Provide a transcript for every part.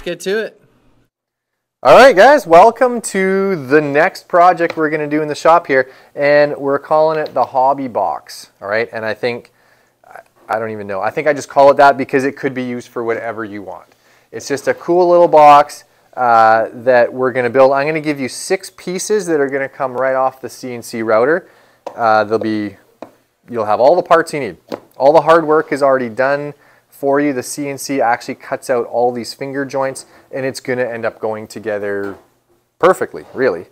get to it. All right, guys, welcome to the next project we're going to do in the shop here, and we're calling it the Hobby Box. All right, and I think, I don't even know, I think I just call it that because it could be used for whatever you want. It's just a cool little box that we're going to build. I'm going to give you 6 pieces that are going to come right off the CNC router. You'll have all the parts you need. All the hard work is already done for you. The CNC actually cuts out all these finger joints, and it's going to end up going together perfectly, really.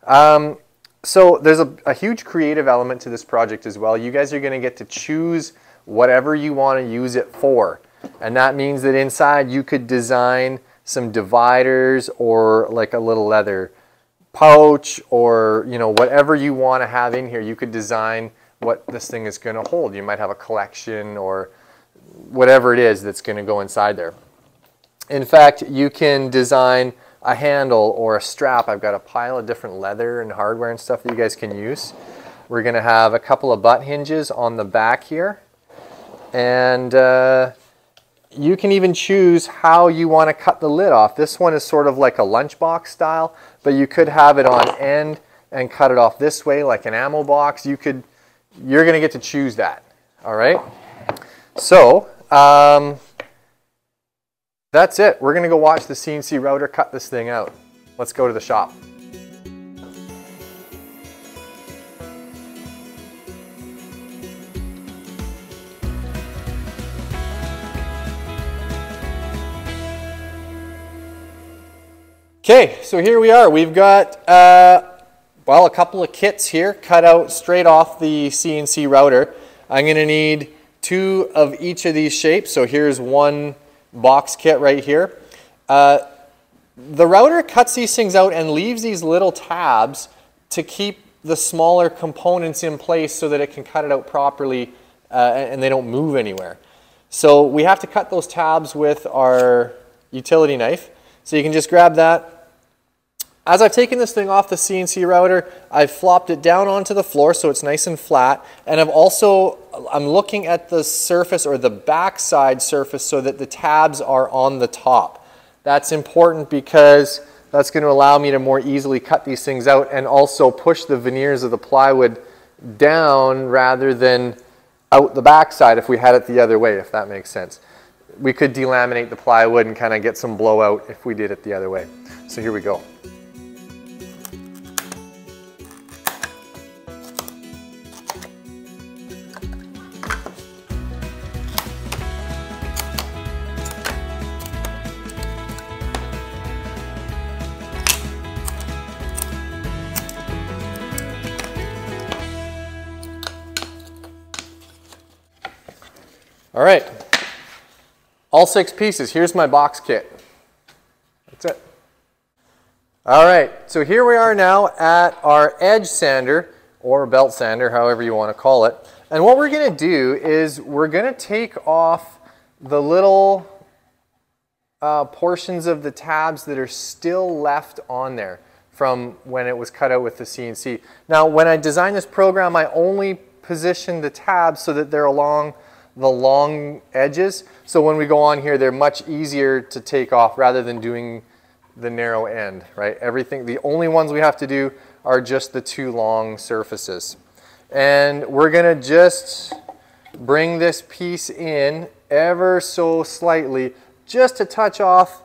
So there's a huge creative element to this project as well. You guys are going to get to choose whatever you want to use it for. And that means that inside you could design some dividers or like a little leather pouch, or whatever you want to have in here. You could design what this thing is going to hold. You might have a collection or whatever it is that's going to go inside there. In fact, you can design a handle or a strap. I've got a pile of different leather and hardware and stuff that you guys can use. We're going to have a couple of butt hinges on the back here, and you can even choose how you want to cut the lid off. This one is sort of like a lunchbox style, but you could have it on end and cut it off this way like an ammo box. You're going to get to choose that. All right. So that's it. We're going to go watch the CNC router cut this thing out. Let's go to the shop. Okay, so here we are. We've got, well, a couple of kits here cut out straight off the CNC router. I'm going to need 2 of each of these shapes. So here's one box kit right here. The router cuts these things out and leaves these little tabs to keep the smaller components in place so that it can cut it out properly and they don't move anywhere. So we have to cut those tabs with our utility knife. So you can just grab that. As I've taken this thing off the CNC router, I've flopped it down onto the floor so it's nice and flat. And I'm looking at the surface or the backside surface so that the tabs are on the top. That's important because that's going to allow me to more easily cut these things out and also push the veneers of the plywood down rather than out the backside if we had it the other way, if that makes sense. We could delaminate the plywood and kind of get some blowout if we did it the other way. So here we go. All right. All 6 pieces. Here's my box kit. That's it. All right, so here we are now at our edge sander, or belt sander, however you want to call it. And what we're going to do is we're going to take off the little portions of the tabs that are still left on there from when it was cut out with the CNC. Now, when I designed this program, I only positioned the tabs so that they're along the long edges. So when we go on here, they're much easier to take off rather than doing the narrow end, right? The only ones we have to do are just the 2 long surfaces. And we're going to just bring this piece in ever so slightly just to touch off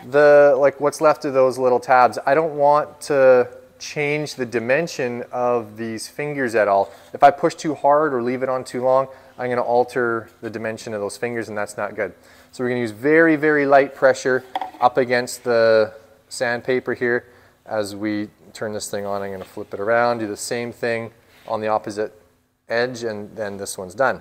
what's left of those little tabs. I don't want to change the dimension of these fingers at all. If I push too hard or leave it on too long, I'm going to alter the dimension of those fingers, and that's not good. So we're going to use very, very light pressure up against the sandpaper here. As we turn this thing on, I'm going to flip it around, do the same thing on the opposite edge, and then this one's done.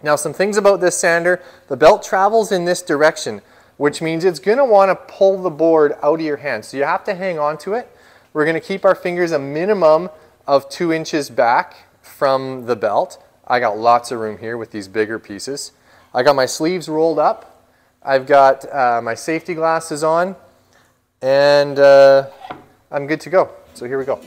Now, some things about this sander. The belt travels in this direction, which means it's going to want to pull the board out of your hand. So you have to hang on to it. We're going to keep our fingers a minimum of 2 inches back from the belt. I got lots of room here with these bigger pieces. I got my sleeves rolled up. I've got my safety glasses on, and I'm good to go. So here we go.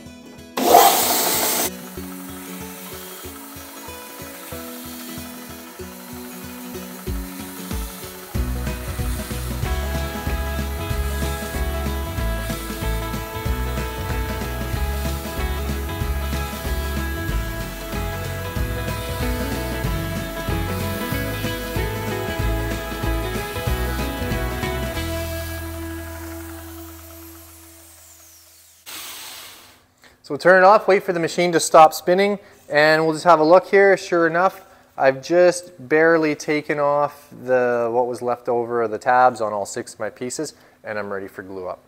So we'll turn it off, wait for the machine to stop spinning, and we'll just have a look here. Sure enough, I've just barely taken off what was left over of the tabs on all 6 of my pieces, and I'm ready for glue up.